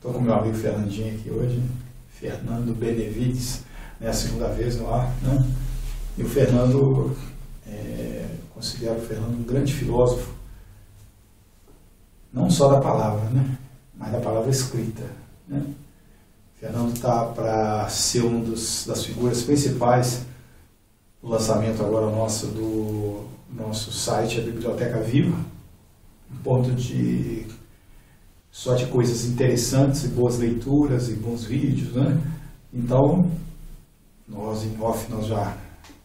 Estou com meu amigo Fernandinho aqui hoje, Fernando Benevides, né, a segunda vez no ar, né? E o Fernando, considero o Fernando um grande filósofo, não só da palavra, né, mas da palavra escrita, né? O Fernando está para ser das figuras principais do lançamento agora do nosso site, a Biblioteca Viva, um ponto só de coisas interessantes e boas leituras e bons vídeos, né? Então, nós em off nós já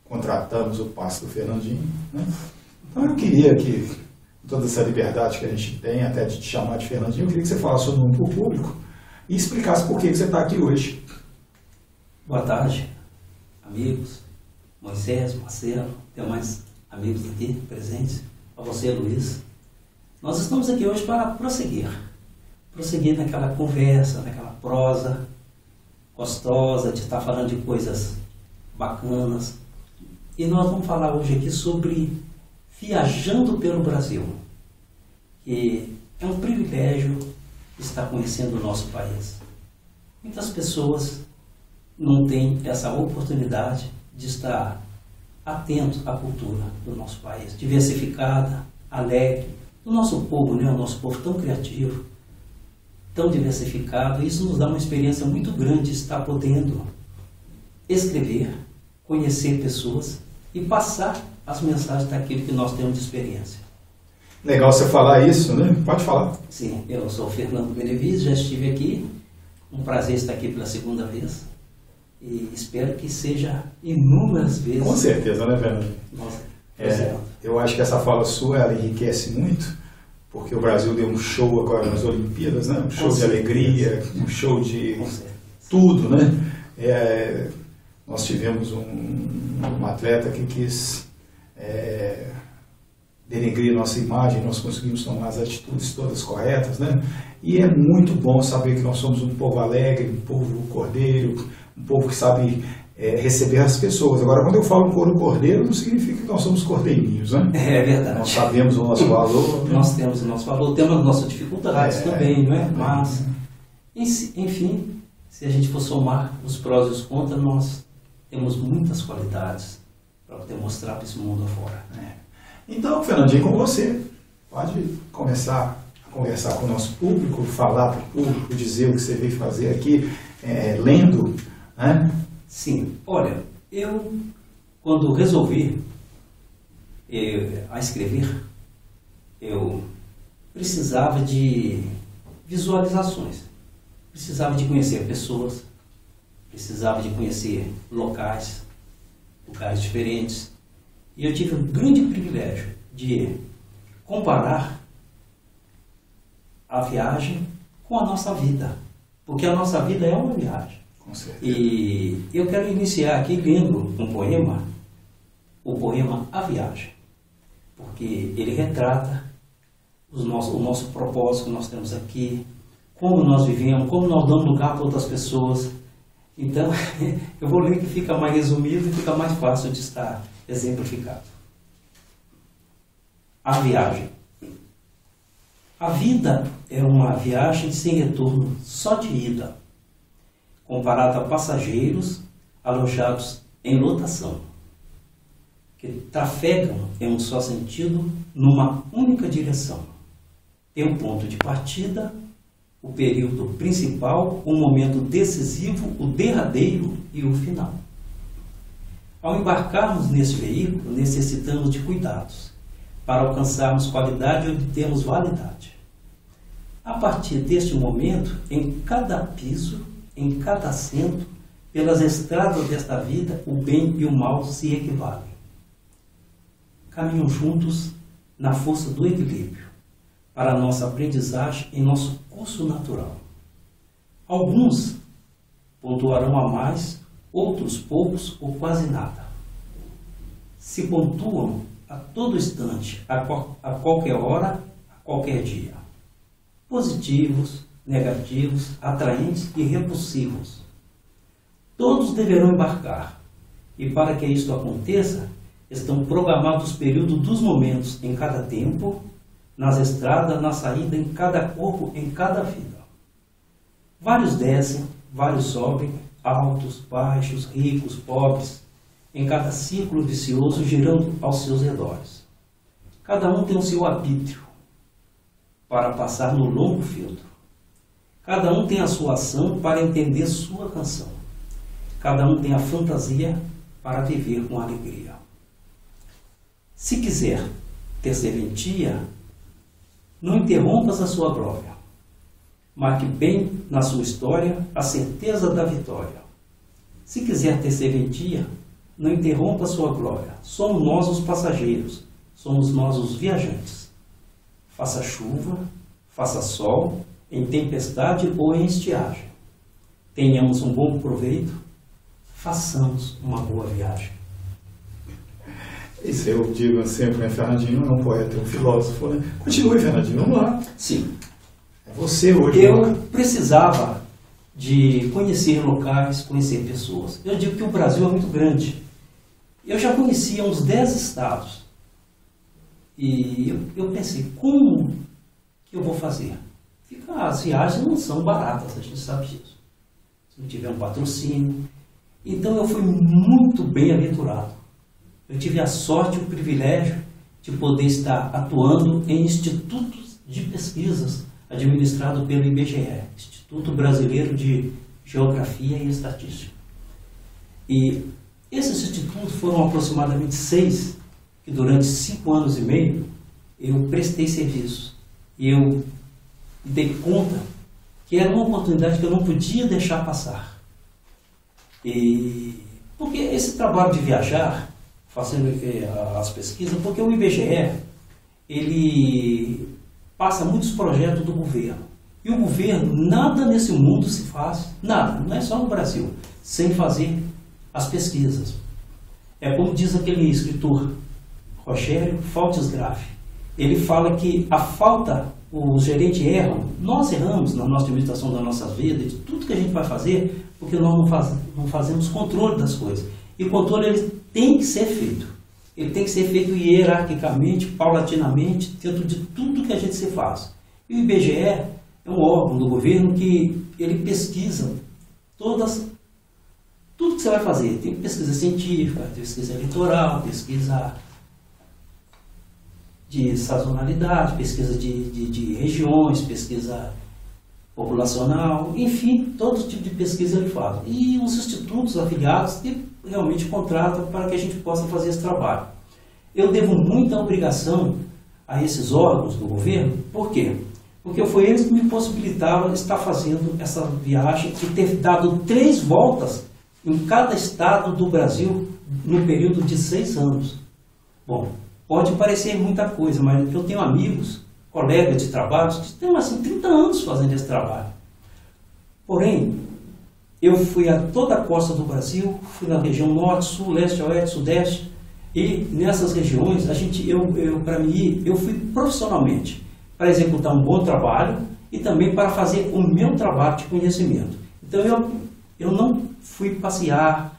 contratamos o passe do Fernandinho, né? Então eu queria que, com toda essa liberdade que a gente tem, até de te chamar de Fernandinho, eu queria que você falasse seu nome para o público e explicasse por que você está aqui hoje. Boa tarde, amigos, Moisés, Marcelo, tem mais amigos aqui presentes, a você, Luiz. Nós estamos aqui hoje para prosseguir naquela conversa, naquela prosa gostosa de estar falando de coisas bacanas. E nós vamos falar hoje aqui sobre viajando pelo Brasil, que é um privilégio estar conhecendo o nosso país. Muitas pessoas não têm essa oportunidade de estar atento à cultura do nosso país, diversificada, alegre, do nosso povo, né? O nosso povo tão criativo, tão diversificado. Isso nos dá uma experiência muito grande de estar podendo escrever, conhecer pessoas e passar as mensagens daquilo que nós temos de experiência. Legal você falar isso, né? Pode falar. Sim, eu sou o Fernando Benevides, já estive aqui, um prazer estar aqui pela segunda vez e espero que seja inúmeras vezes. Com certeza, né, Fernando? Nossa, eu acho que essa fala sua, ela enriquece muito, porque o Brasil deu um show agora nas Olimpíadas, né? Um show de alegria, um show de tudo, né? Nós tivemos um atleta que quis denegrir nossa imagem, nós conseguimos tomar as atitudes todas corretas, né? E é muito bom saber que nós somos um povo alegre, um povo cordeiro, um povo que sabe receber as pessoas. Agora, quando eu falo cordeiro, não significa que nós somos cordeirinhos, né? É verdade. Nós sabemos o nosso valor. Né? Nós temos o nosso valor, temos as nossas dificuldades também, não é? Mas, enfim, se a gente for somar os prós e os contras, nós temos muitas qualidades para poder mostrar para esse mundo afora. Então, Fernandinho, com você, pode começar a conversar com o nosso público, falar para o público, dizer o que você veio fazer aqui, lendo, né? Sim, olha, eu, quando resolvi a escrever, eu precisava de visualizações, precisava de conhecer pessoas, precisava de conhecer locais diferentes. E eu tive o grande privilégio de comparar a viagem com a nossa vida, porque a nossa vida é uma viagem. Com certeza. E eu quero iniciar aqui lendo um poema, o poema A Viagem, porque ele retrata o nosso propósito que nós temos aqui, como nós vivemos, como nós damos lugar para outras pessoas. Então, eu vou ler que fica mais resumido e fica mais fácil de estar exemplificado. A viagem. A vida é uma viagem sem retorno, só de ida, comparada a passageiros alojados em lotação, que trafegam em um só sentido, numa única direção. Tem um ponto de partida, o período principal, o momento decisivo, o derradeiro e o final. Ao embarcarmos nesse veículo, necessitamos de cuidados para alcançarmos qualidade e obtermos validade. A partir deste momento, em cada piso, em cada assento, pelas estradas desta vida, o bem e o mal se equivalem. Caminham juntos na força do equilíbrio, para a nossa aprendizagem em nosso curso natural. Alguns pontuarão a mais, outros poucos ou quase nada. Se pontuam a todo instante, a qualquer hora, a qualquer dia. Positivos, negativos, atraentes e repulsivos. Todos deverão embarcar, e para que isto aconteça, estão programados os períodos dos momentos em cada tempo, nas estradas, na saída, em cada corpo, em cada vida. Vários descem, vários sobem, altos, baixos, ricos, pobres, em cada círculo vicioso girando aos seus redores. Cada um tem o seu arbítrio para passar no longo filtro. Cada um tem a sua ação para entender sua canção. Cada um tem a fantasia para viver com alegria. Se quiser ter serventia, não interrompas a sua glória. Marque bem na sua história a certeza da vitória. Se quiser ter serventia, não interrompa a sua glória. Somos nós os passageiros, somos nós os viajantes. Faça chuva, faça sol, em tempestade ou em estiagem. Tenhamos um bom proveito, façamos uma boa viagem. Isso eu digo sempre, né, Fernandinho? Não é um poeta, é um filósofo, né? Continue, Fernandinho, vamos lá. Sim. É você hoje. Eu precisava de conhecer locais, conhecer pessoas. Eu digo que o Brasil é muito grande. Eu já conhecia uns 10 estados. E eu pensei, como que eu vou fazer? As viagens não são baratas, a gente sabe disso. Se não tiver um patrocínio. Então eu fui muito bem aventurado. Eu tive a sorte e o privilégio de poder estar atuando em institutos de pesquisas administrados pelo IBGE, Instituto Brasileiro de Geografia e Estatística. E esses institutos foram aproximadamente 6, que durante 5 anos e meio eu prestei serviço. E eu dei conta que era uma oportunidade que eu não podia deixar passar. Porque esse trabalho de viajar, fazendo as pesquisas, porque o IBGE, ele passa muitos projetos do governo. E o governo, nada nesse mundo se faz, nada, não é só no Brasil, sem fazer as pesquisas. É como diz aquele escritor, Rogério Faltes-Graff. Ele fala que a falta, os gerentes erram, nós erramos na nossa administração das nossas vidas, de tudo que a gente vai fazer, porque nós não fazemos controle das coisas. E o controle ele tem que ser feito. Ele tem que ser feito hierarquicamente, paulatinamente, dentro de tudo que a gente se faz. E o IBGE é um órgão do governo que ele pesquisa tudo que você vai fazer. Tem pesquisa científica, pesquisa eleitoral, pesquisa de sazonalidade, pesquisa de regiões, pesquisa populacional, enfim, todo tipo de pesquisa ele faz. E os institutos afiliados que realmente contratam para que a gente possa fazer esse trabalho. Eu devo muita obrigação a esses órgãos do governo. Por quê? Porque foi eles que me possibilitaram estar fazendo essa viagem e ter dado 3 voltas em cada estado do Brasil no período de 6 anos. Bom, pode parecer muita coisa, mas eu tenho amigos, colegas de trabalho, que têm assim 30 anos fazendo esse trabalho. Porém, eu fui a toda a costa do Brasil, fui na região norte, sul, leste, oeste, sudeste, e nessas regiões, para mim ir, eu fui profissionalmente para executar um bom trabalho e também para fazer o meu trabalho de conhecimento. Então eu não fui passear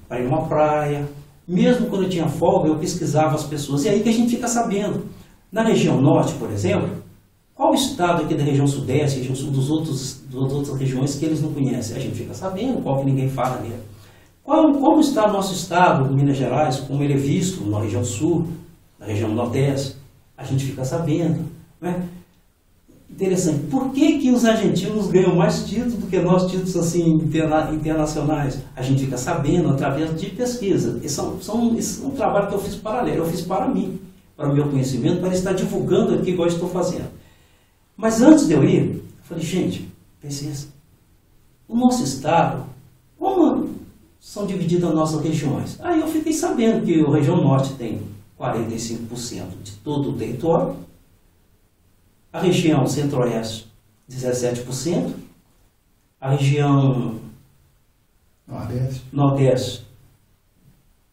para ir numa praia, mesmo quando eu tinha folga, eu pesquisava as pessoas, e aí que a gente fica sabendo. Na região norte, por exemplo, qual o estado aqui da região sudeste, região sul, das outras regiões que eles não conhecem? A gente fica sabendo, qual que ninguém fala nele. Como está o nosso estado, Minas Gerais, como ele é visto na região sul, na região nordeste? A gente fica sabendo. Não é? Interessante. Por que os argentinos ganham mais títulos do que nós, títulos assim, internacionais? A gente fica sabendo através de pesquisa. Esse é um trabalho que eu fiz paralelo, eu fiz para mim, para o meu conhecimento, para estar divulgando aqui igual eu estou fazendo. Mas antes de eu ir, eu falei, gente, pensei assim, o nosso estado, como são divididas as nossas regiões? Aí eu fiquei sabendo que a região norte tem 45% de todo o território, a região centro-oeste 17%, a região nordeste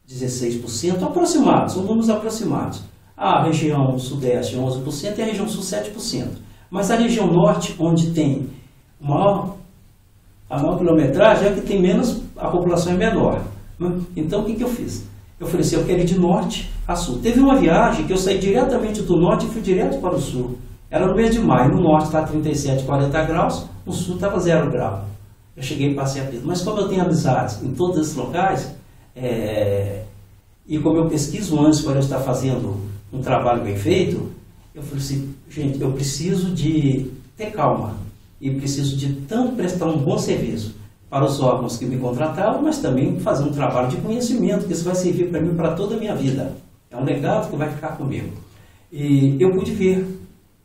16%, aproximados, são números aproximados. A região sudeste 11% e a região sul 7%. Mas a região norte, onde tem a maior quilometragem, é que tem menos, a população é menor. Então o que eu fiz? Eu falei assim, eu quero ir de norte a sul. Teve uma viagem que eu saí diretamente do norte e fui direto para o sul. Era no mês de maio, no norte está 37, 40 graus, no sul estava 0 grau. Eu cheguei e passei a pista. Mas como eu tenho amizades em todos esses locais, e como eu pesquiso antes para eu estar fazendo um trabalho bem feito, eu falei assim, gente, eu preciso de ter calma e preciso de tanto prestar um bom serviço para os órgãos que me contrataram, mas também fazer um trabalho de conhecimento, que isso vai servir para mim para toda a minha vida. É um legado que vai ficar comigo. E eu pude ver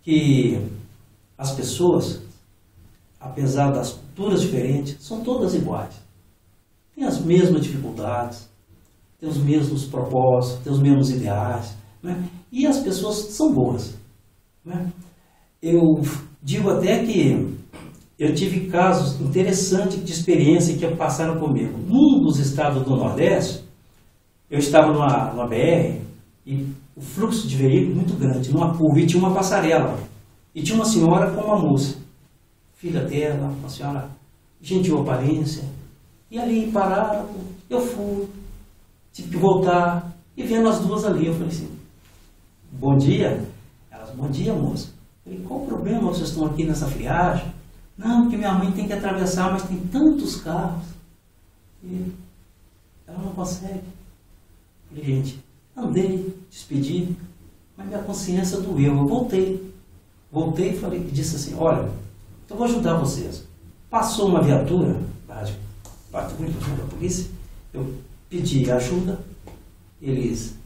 que as pessoas, apesar das culturas diferentes, são todas iguais. Têm as mesmas dificuldades, têm os mesmos propósitos, têm os mesmos ideais, né? E as pessoas são boas, né? Eu digo até que eu tive casos interessantes de experiência que passaram comigo. Num dos estados do Nordeste, eu estava numa BR e o fluxo de veículos muito grande, numa curva, e tinha uma passarela. E tinha uma senhora com uma moça, filha dela, uma senhora gentil aparência. E ali pararam, eu fui, tive que voltar, e vendo as duas ali, eu falei assim, bom dia. Elas, bom dia, moça. Eu falei, qual o problema, vocês estão aqui nessa friagem? Não, porque minha mãe tem que atravessar, mas tem tantos carros. E ela não consegue. Eu falei, gente, andei, despedi, mas minha consciência doeu. Eu voltei e falei, disse assim, olha, eu vou ajudar vocês. Passou uma viatura, patrulha da polícia, eu pedi ajuda, eles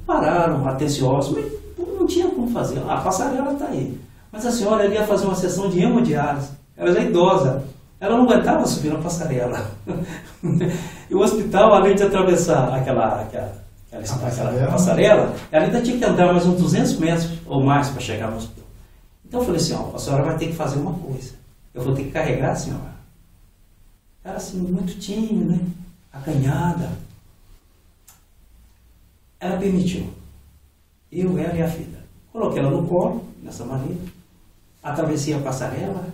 pararam, atenciosos, mas não tinha como fazer. A passarela está aí. Mas a senhora ia fazer uma sessão de hemodiálise. Ela já é idosa. Ela não aguentava subir na passarela. E o hospital, além de atravessar aquela passarela, ela ainda tinha que andar mais uns 200 metros ou mais para chegar no hospital. Então eu falei assim, ó, a senhora vai ter que fazer uma coisa. Eu vou ter que carregar a senhora. Ela assim, muito tímida, né? Acanhada. Ela permitiu. Eu, ela e a filha. Coloquei ela no colo, dessa maneira. Atravessei a passarela.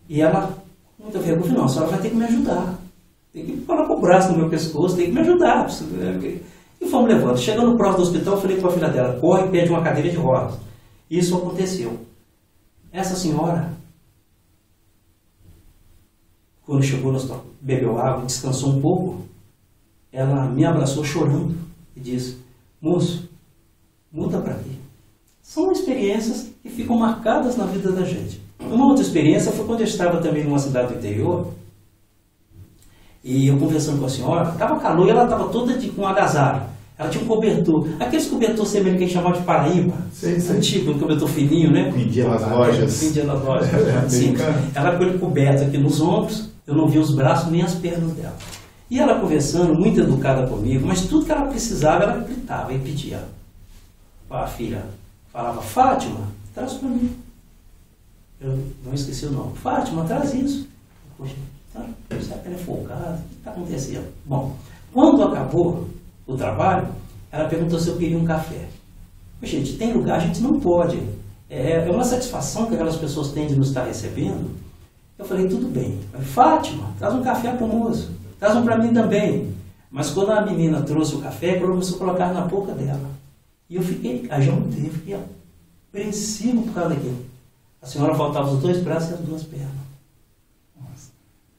E ela, com muita vergonha, falou, não, a senhora vai ter que me ajudar. Tem que colocar o braço no meu pescoço, tem que me ajudar. E fomos levando. Chegando no próximo do hospital, eu falei para a filha dela, corre e pede uma cadeira de rodas. Isso aconteceu. Essa senhora, quando chegou no hospital, bebeu água, descansou um pouco, ela me abraçou chorando e disse, moço, muda para aqui. São experiências que ficam marcadas na vida da gente. Uma outra experiência foi quando eu estava também numa cidade do interior, e eu conversando com a senhora, estava calor e ela estava toda com um agasalho. Ela tinha um cobertor, aqueles cobertor semelhantes que a gente chamava de Paraíba, antigo, um cobertor fininho, né? Vendia nas lojas. Vendia nas lojas. Sim. Ela com ele coberto aqui nos ombros, eu não via os braços nem as pernas dela. E ela conversando, muito educada comigo, mas tudo que ela precisava, ela gritava e pedia. A filha falava, Fátima, traz para mim. Eu não esqueci o nome. Fátima, traz isso. Poxa, será que ela é folgada? O que está acontecendo? Bom, quando acabou o trabalho, ela perguntou se eu queria um café. Gente, tem lugar, a gente não pode. É uma satisfação que aquelas pessoas têm de nos estar recebendo. Eu falei, tudo bem. Fátima, traz um café para o moço. Traz um para mim também. Mas quando a menina trouxe o café, ela começou a colocar na boca dela. E eu fiquei, fiquei apreensivo por causa daquilo. A senhora faltava os 2 braços e as 2 pernas. Nossa.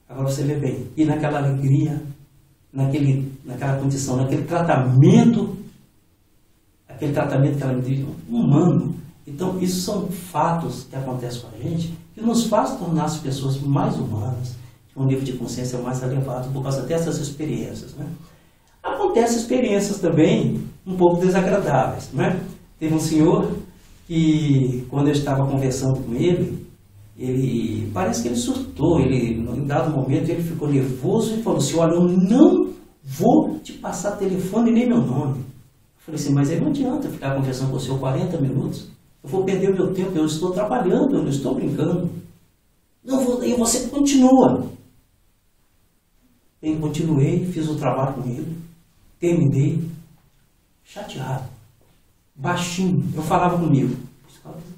Agora você vê bem. E naquela alegria, naquela condição, naquele tratamento que ela me deu, humano. Então, isso são fatos que acontecem com a gente, que nos faz tornar as pessoas mais humanas, com um nível de consciência mais elevado, por causa dessas experiências, né? Acontecem experiências também um pouco desagradáveis, né? Teve um senhor que, quando eu estava conversando com ele, parece que ele surtou, em dado momento ele ficou nervoso e falou assim, olha, eu não vou te passar telefone nem meu nome. Eu falei assim, mas aí não adianta ficar conversando com você 40 minutos, eu vou perder o meu tempo, eu estou trabalhando, eu não estou brincando. Não vou, e você continua. Eu continuei, fiz o trabalho com ele, terminei, chateado, baixinho, eu falava comigo,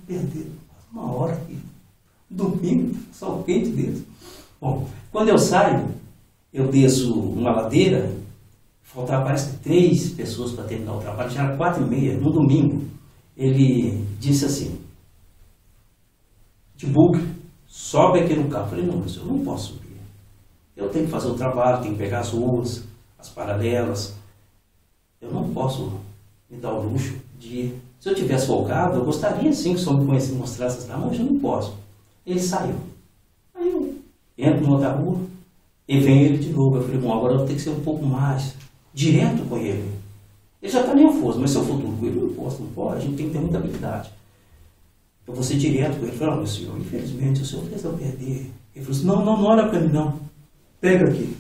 perder uma hora aqui, domingo, sol quente dentro. Bom, quando eu saio, eu desço uma ladeira, faltava parece que 3 pessoas para terminar o trabalho, já era 4h30, no domingo. Ele disse assim, de bugre, sobe aqui no carro. Eu falei, não, mas eu não posso subir. Eu tenho que fazer o trabalho, tenho que pegar as ruas, as paralelas. Eu não posso me dar o luxo de... Se eu tivesse folgado, eu gostaria sim que o senhor me conhecesse, mostrasse as tamanhas, eu não posso. Ele saiu. Aí eu entro numa outra rua e vem ele de novo. Eu falei, bom, agora eu vou ter que ser um pouco mais direto com ele. Ele já está nervoso, mas se eu for duro com ele, eu não posso, não pode, a gente tem que ter muita habilidade. Eu vou ser direto com ele. Eu falei, meu senhor, infelizmente o senhor fez eu perder. Ele falou assim, não olha para mim não. Pega aqui.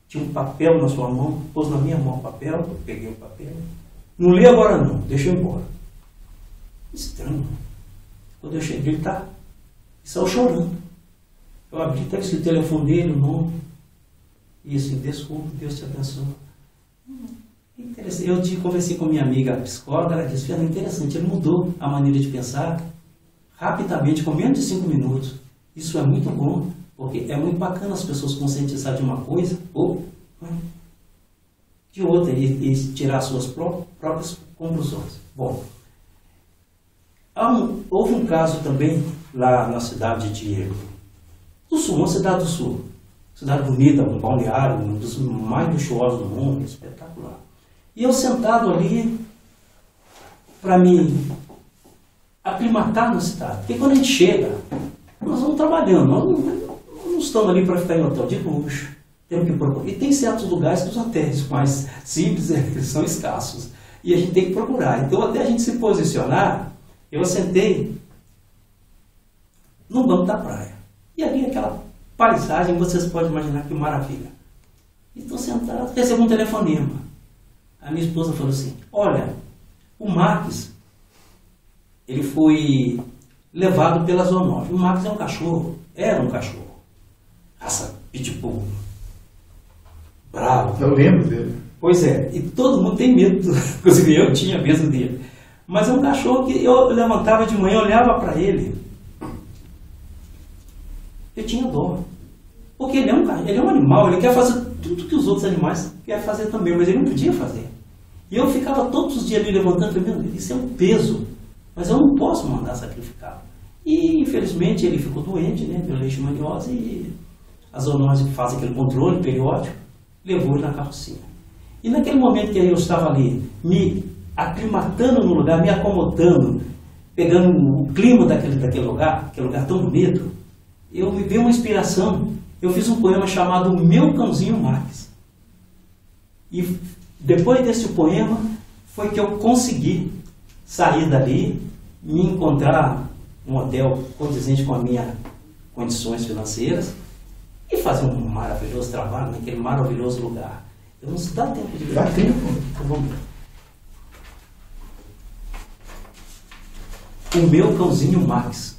Tinha um papel na sua mão, pôs na minha mão o papel, eu peguei o papel. Não lê agora não, deixa eu ir embora. Estranho. Quando eu cheguei, ele tá. E saiu chorando. Eu abri, estava escrito o telefone dele, o nome. E assim, desculpa, Deus te abençoe. Interessante. Eu conversei com minha amiga psicóloga, ela disse, Fernando, interessante, ele mudou a maneira de pensar rapidamente, com menos de 5 minutos. Isso é muito bom, porque é muito bacana as pessoas conscientizar de uma coisa ou de outra e tirar suas próprias conclusões. Bom, houve um caso também lá na cidade do Sul, uma cidade do Sul. Cidade bonita, um balneário, um dos mais luxuosos do mundo, espetacular. E eu sentado ali para me aclimatar na cidade. Porque quando a gente chega, nós vamos trabalhando, nós não estamos ali para ficar em hotel de luxo. Temos que procurar. E tem certos lugares que os hotéis mais simples eles são escassos. E a gente tem que procurar. Então, até a gente se posicionar, eu sentei no banco da praia. E ali aquela paisagem, vocês podem imaginar que maravilha. E estou sentado, recebo um telefonema. A minha esposa falou assim, olha, o Marques, ele foi levado pela zoonose. O Marques é um cachorro, era um cachorro. Raça pitbull. Bravo. Eu lembro dele. Pois é, e todo mundo tem medo, inclusive eu tinha medo dele. Mas é um cachorro que eu levantava de manhã, olhava para ele. Eu tinha dó. Porque ele é um animal, ele quer fazer tudo que os outros animais querem fazer também, mas ele não podia fazer. E eu ficava todos os dias ali levantando, falando, isso é um peso, mas eu não posso mandar sacrificar. E infelizmente ele ficou doente, né, pela leishmaniose, e a zoonose que faz aquele controle periódico, levou ele na carrocinha. E naquele momento que eu estava ali, me aclimatando no lugar, me acomodando, pegando o clima daquele lugar, aquele lugar tão bonito, eu me veio uma inspiração. Eu fiz um poema chamado Meu Cãozinho Marques. E depois desse poema, foi que eu consegui sair dali, me encontrar um hotel condizente com as minhas condições financeiras e fazer um maravilhoso trabalho naquele maravilhoso lugar. Eu não sei, dá tempo de ver. Dá tempo. Então vamos ver. O Meu Cãozinho Max.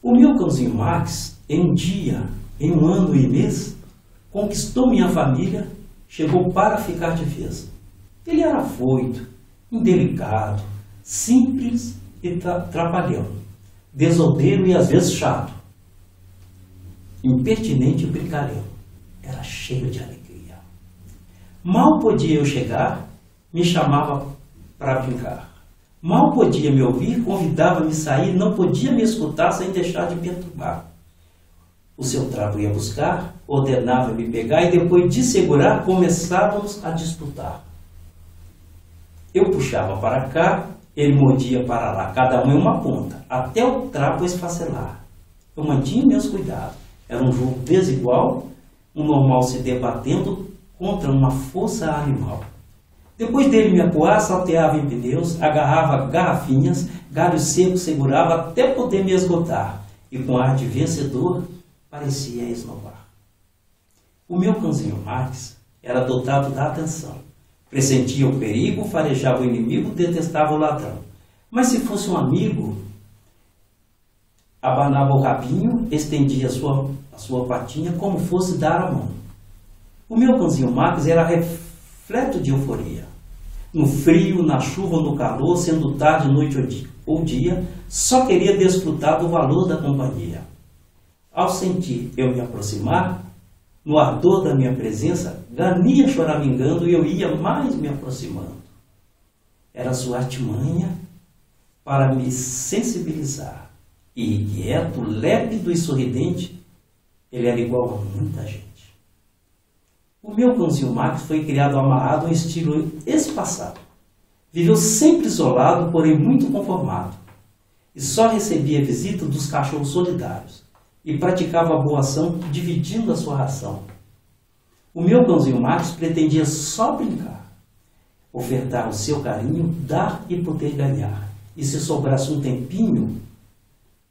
O meu cãozinho Max, em um dia, em um ano e mês, conquistou minha família, chegou para ficar de vez. Ele era afoito, indelicado, simples e trapalhão, desordeiro e às vezes chato, impertinente e brincalhão. Era cheio de alegria. Mal podia eu chegar, me chamava para brincar. Mal podia me ouvir, convidava-me a sair, não podia me escutar sem deixar de perturbar. O seu trapo ia buscar, ordenava me pegar e depois de segurar, começávamos a disputar. Eu puxava para cá, ele mordia para lá, cada um em uma ponta, até o trapo esfacelar. Eu mantinha meus cuidados. Era um jogo desigual, um normal se debatendo contra uma força animal. Depois dele me acuar, salteava em pneus, agarrava garrafinhas, galhos secos segurava até poder me esgotar, e com ar de vencedor, parecia esnobar. O meu cãozinho Max era dotado da atenção. Pressentia o perigo, farejava o inimigo, detestava o ladrão. Mas se fosse um amigo, abanava o rabinho, estendia a sua patinha como fosse dar a mão. O meu cãozinho Max era refleto de euforia. No frio, na chuva ou no calor, sendo tarde, noite ou dia, só queria desfrutar do valor da companhia. Ao sentir eu me aproximar, no ardor da minha presença, Gania choramingando e eu ia mais me aproximando. Era sua artimanha para me sensibilizar, E quieto, lépido e sorridente, ele era igual a muita gente. O meu cãozinho Max foi criado amarrado a um estilo espaçado. Viveu sempre isolado, porém muito conformado. E só recebia visita dos cachorros solidários. E praticava a boa ação dividindo a sua ração. O meu cãozinho Max pretendia só brincar, ofertar o seu carinho, dar e poder ganhar. E se sobrasse um tempinho,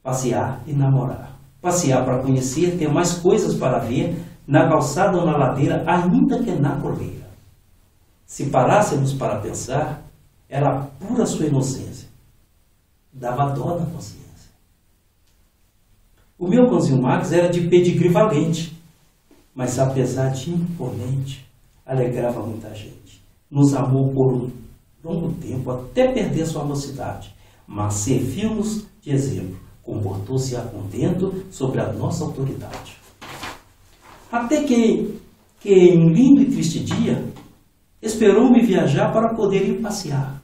passear e namorar. Passear para conhecer, ter mais coisas para ver, na calçada ou na ladeira, ainda que na coleira. Se parássemos para pensar, era pura sua inocência. Dava dó na consciência. O meu cãozinho Max era de pedigree valente, mas apesar de imponente, alegrava muita gente. Nos amou por um longo tempo, até perder sua mocidade, mas serviu-nos de exemplo, comportou-se a contento sobre a nossa autoridade. Até que em um lindo e triste dia, esperou-me viajar para poder ir passear.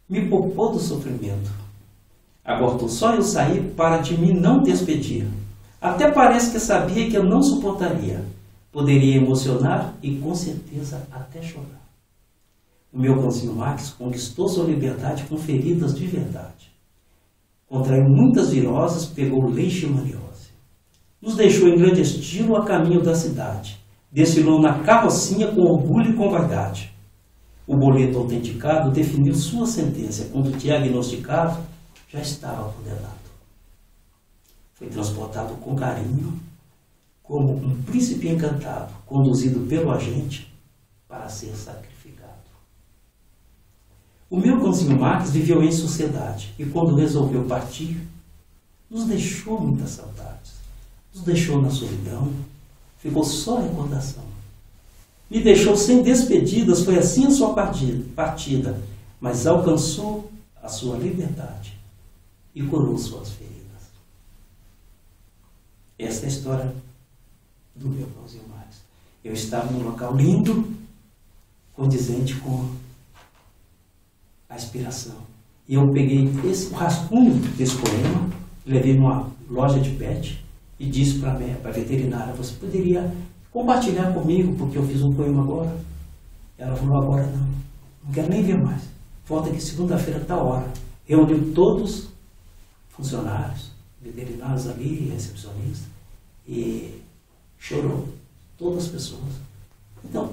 Me poupou do sofrimento. Aguardou só eu sair para de mim não despedir. Até parece que sabia que eu não suportaria. Poderia emocionar e com certeza até chorar. O meu cãozinho Max conquistou sua liberdade com feridas de verdade. Contraiu muitas viroses, pegou leite e maniose. Nos deixou em grande estilo a caminho da cidade. Desfilou na carrocinha com orgulho e com vaidade. O boleto autenticado definiu sua sentença. Quando diagnosticado, já estava condenado. Foi transportado com carinho, como um príncipe encantado, conduzido pelo agente para ser sacrificado. O meu cãozinho Max viveu em sociedade e quando resolveu partir, nos deixou muitas saudades. Nos deixou na solidão, ficou só a recordação. Me deixou sem despedidas, foi assim a sua partida, mas alcançou a sua liberdade e curou suas feridas. Esta é a história do meu cãozinho Max. Eu estava num local lindo, condizente com a inspiração. E eu peguei o rascunho desse poema, levei numa loja de pet e disse para a veterinária: você poderia compartilhar comigo, porque eu fiz um poema agora? Ela falou: agora não quero nem ver mais. Volta aqui segunda-feira, tal hora. Reuniu todos os funcionários, veterinários ali, recepcionistas, e chorou, todas as pessoas. Então,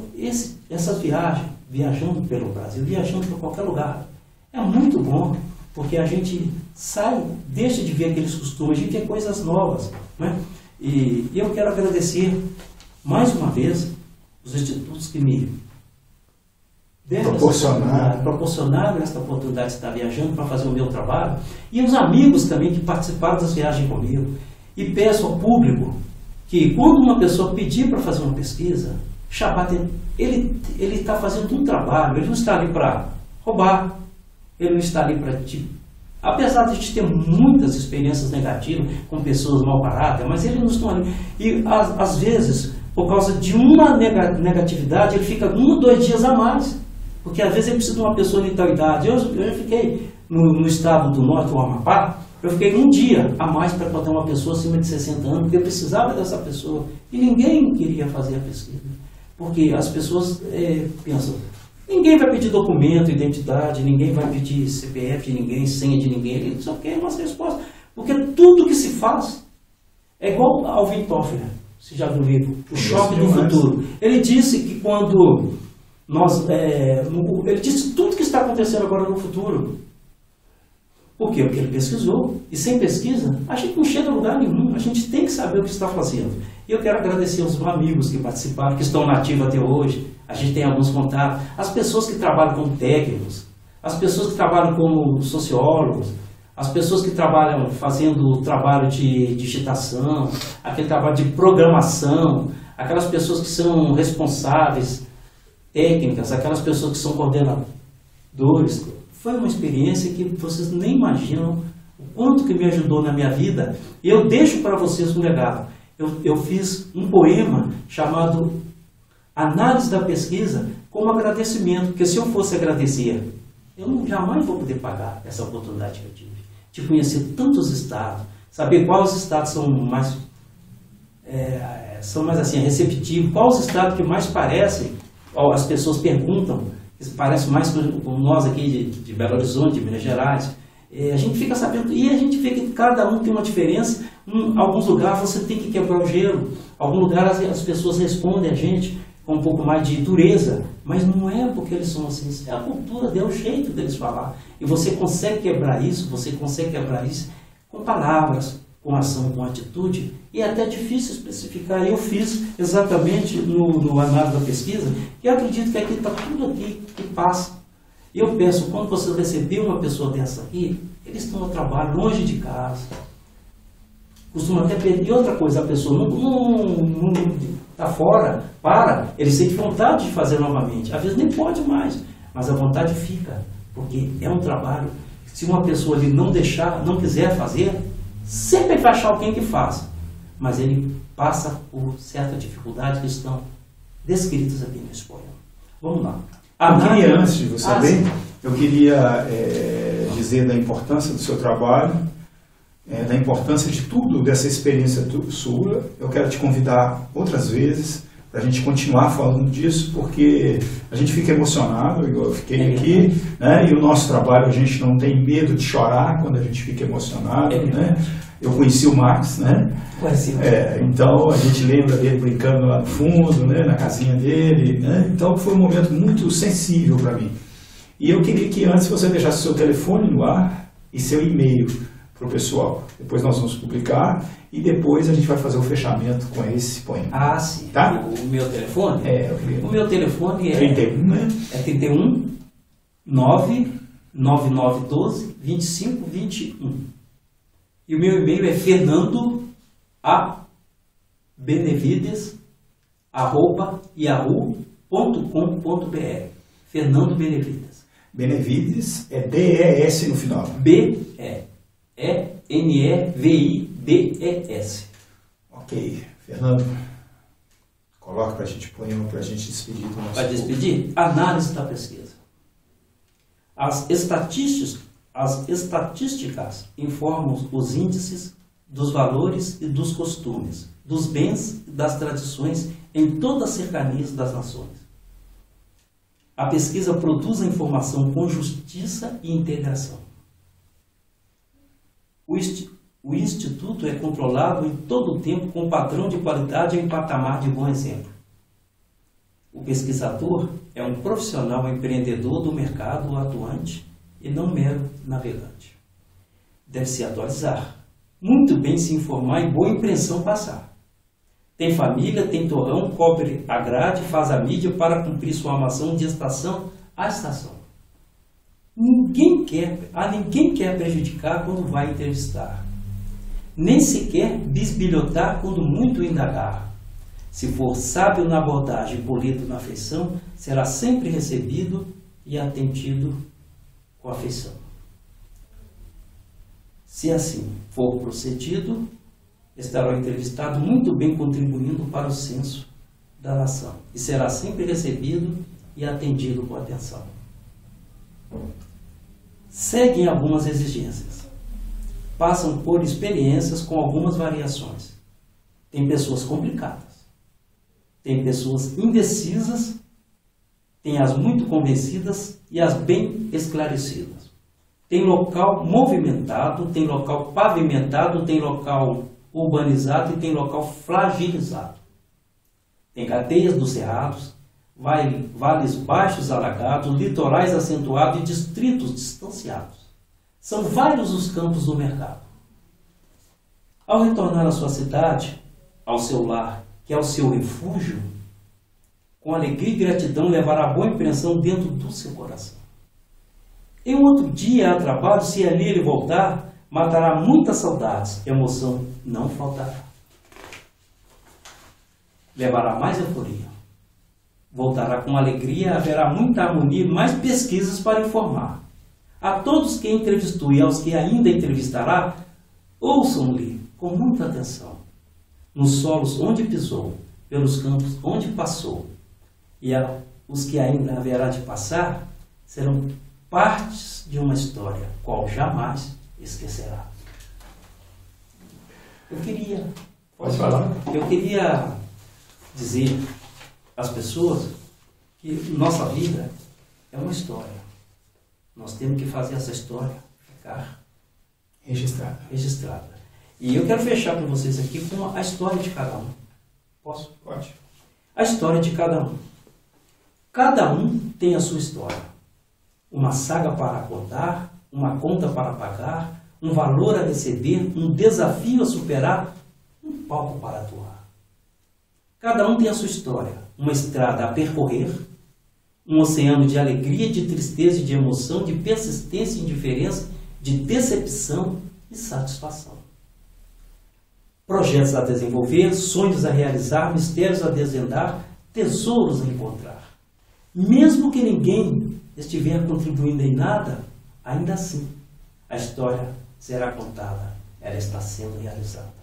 essa viagem, viajando pelo Brasil, viajando para qualquer lugar, é muito bom, porque a gente sai, deixa de ver aqueles costumes, a gente vê coisas novas, né? E eu quero agradecer mais uma vez os institutos que me proporcionaram essa oportunidade de estar viajando para fazer o meu trabalho, e os amigos também que participaram das viagens comigo. E peço ao público que quando uma pessoa pedir para fazer uma pesquisa, Shabbat, ele está fazendo um trabalho, ele não está ali para roubar, ele não está ali para te... Apesar de a gente ter muitas experiências negativas com pessoas mal caráter, mas eles não estão ali. E às vezes, por causa de uma negatividade, ele fica 1 ou 2 dias a mais. Porque às vezes ele precisa de uma pessoa de tal idade. Eu fiquei no estado do norte, o Amapá, eu fiquei 1 dia a mais para botar uma pessoa acima de 60 anos, porque eu precisava dessa pessoa. E ninguém queria fazer a pesquisa. Porque as pessoas pensam, ninguém vai pedir documento, identidade, ninguém vai pedir CPF de ninguém, senha de ninguém, ele só quer uma resposta. Porque tudo que se faz é igual Alvin Toffler, você já viu o livro, O Choque do Futuro. Ele disse que quando ele disse tudo que está acontecendo agora no futuro. Por quê? Porque ele pesquisou. E sem pesquisa, a gente não chega a lugar nenhum. A gente tem que saber o que está fazendo. E eu quero agradecer aos amigos que participaram, que estão nativos até hoje. A gente tem alguns contatos. As pessoas que trabalham como técnicos, as pessoas que trabalham como sociólogos, as pessoas que trabalham fazendo o trabalho de digitação, aquele trabalho de programação, aquelas pessoas que são responsáveis, técnicas, aquelas pessoas que são coordenadores. Foi uma experiência que vocês nem imaginam o quanto que me ajudou na minha vida. E eu deixo para vocês um legado. Eu fiz um poema chamado Análise da Pesquisa como agradecimento, porque se eu fosse agradecer, eu jamais vou poder pagar essa oportunidade que eu tive de conhecer tantos estados, saber quais estados são mais assim, receptivos, quais os estados que mais parecem, as pessoas perguntam, que parecem mais com nós aqui de Belo Horizonte, de Minas Gerais. A gente fica sabendo, e a gente vê que cada um tem uma diferença. Em alguns lugares você tem que quebrar o gelo, em algum lugar as pessoas respondem a gente com um pouco mais de dureza, mas não é porque eles são assim, é a cultura, é o jeito deles falar. E você consegue quebrar isso com palavras, com ação, com atitude, e é até difícil especificar. Eu fiz exatamente no análise da pesquisa, que eu acredito que aqui está tudo aqui que passa. E eu penso, quando você receber uma pessoa dessa aqui, eles estão no trabalho, longe de casa, costuma até perder. E outra coisa, a pessoa não está fora, ele sente vontade de fazer novamente. Às vezes nem pode mais, mas a vontade fica, porque é um trabalho. Se uma pessoa ali não quiser fazer, sempre vai achar alguém que faça, mas ele passa por certa dificuldade que estão descritas aqui nesse poema. Vamos lá. Antes de você ler, eu queria dizer da importância do seu trabalho, da importância de tudo, dessa experiência sua. Eu quero te convidar outras vezes para a gente continuar falando disso, porque a gente fica emocionado, eu fiquei aqui, né? E o nosso trabalho, a gente não tem medo de chorar quando a gente fica emocionado, né? Eu conheci o Max, né? Então a gente lembra dele brincando lá no fundo, né? Na casinha dele, né? Então foi um momento muito sensível para mim. E eu queria que antes você deixasse seu telefone no ar e seu e-mail para o pessoal. Depois nós vamos publicar e depois a gente vai fazer o fechamento com esse poema. Sim. Tá? O meu telefone? Eu queria. O meu telefone é 31, né? É 31 99912 2521. E o meu e-mail é fernando.benevides@yahoo.com.br. Fernando Benevides. Benevides é D-E-S no final. B-E-N-E-V-I-D-E-S. Ok. Fernando, coloca para a gente poema para a gente despedir do nosso. Para despedir? Análise da pesquisa. As estatísticas informam os índices dos valores e dos costumes, dos bens e das tradições em todas as cercanias das nações. A pesquisa produz a informação com justiça e integração. O Instituto é controlado em todo o tempo com padrão de qualidade em patamar de bom exemplo. O pesquisador é um profissional empreendedor do mercado atuante e não mero navegante. Deve se atualizar, muito bem se informar e boa impressão passar. Tem família, tem torrão, cobre a grade, faz a mídia para cumprir sua armação de estação a estação. Ninguém quer prejudicar quando vai entrevistar, nem sequer bisbilhotar quando muito indagar. Se for sábio na abordagem, polido na afeição, será sempre recebido e atendido com afeição. Se assim for procedido, estará o entrevistado muito bem contribuindo para o censo da nação e será sempre recebido e atendido com atenção. Seguem algumas exigências. Passam por experiências com algumas variações. Tem pessoas complicadas. Tem pessoas indecisas. Tem as muito convencidas e as bem esclarecidas. Tem local movimentado, tem local pavimentado, tem local urbanizado e tem local fragilizado. Tem cadeias dos cerrados, vales baixos alagados, litorais acentuados e distritos distanciados. São vários os campos do mercado. Ao retornar à sua cidade, ao seu lar, que é o seu refúgio, com alegria e gratidão levará boa impressão dentro do seu coração. Em outro dia a trabalho, se ali ele voltar, matará muitas saudades, emoção não faltará. Levará mais euforia. Voltará com alegria, haverá muita harmonia e mais pesquisas para informar. A todos que entrevistou e aos que ainda entrevistará, ouçam-lhe com muita atenção. Nos solos onde pisou, pelos campos onde passou, e os que ainda haverá de passar, serão partes de uma história, qual jamais esquecerá. Pode falar. Eu queria dizer às pessoas que nossa vida é uma história. Nós temos que fazer essa história ficar registrada. E eu quero fechar com vocês aqui com a história de cada um. Posso? Pode. A história de cada um. Cada um tem a sua história. Uma saga para contar, uma conta para pagar, um valor a receber, um desafio a superar, um palco para atuar. Cada um tem a sua história, uma estrada a percorrer, um oceano de alegria, de tristeza e de emoção, de persistência e indiferença, de decepção e satisfação. Projetos a desenvolver, sonhos a realizar, mistérios a desvendar, tesouros a encontrar. Mesmo que ninguém estiver contribuindo em nada, ainda assim, a história será contada, ela está sendo realizada.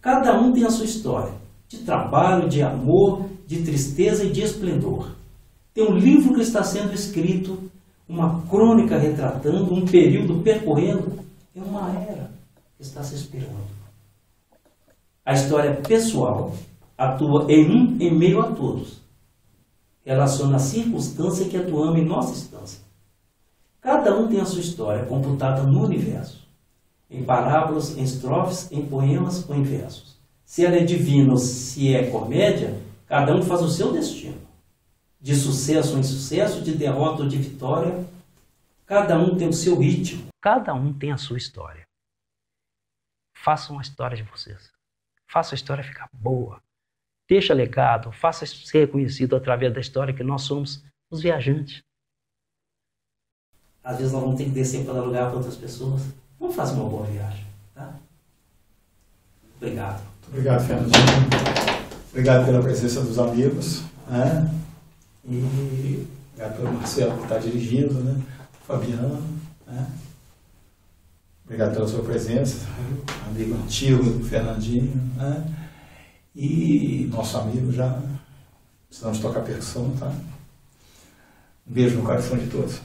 Cada um tem a sua história, de trabalho, de amor, de tristeza e de esplendor. Tem um livro que está sendo escrito, uma crônica retratando, um período percorrendo, é uma era que está se esperando. A história pessoal atua em meio a todos. Relaciona a circunstância que atuamos em nossa instância. Cada um tem a sua história computada no universo. Em parábolas, em estrofes, em poemas ou em versos. Se ela é divina ou se é comédia, cada um faz o seu destino. De sucesso ou insucesso, de derrota ou de vitória, cada um tem o seu ritmo. Cada um tem a sua história. Façam a história de vocês. Faça a história ficar boa. Deixa legado, faça ser reconhecido através da história que nós somos os viajantes. Às vezes nós vamos ter que descer para dar lugar para outras pessoas. Vamos fazer uma boa viagem, tá? Obrigado. Muito obrigado, Fernandinho. Obrigado pela presença dos amigos, né? E obrigado pelo Marcelo que está dirigindo, né? Fabiano, né? Obrigado pela sua presença, amigo antigo do Fernandinho, né? E nosso amigo já precisamos tocar percussão, tá? Um beijo no coração de todos.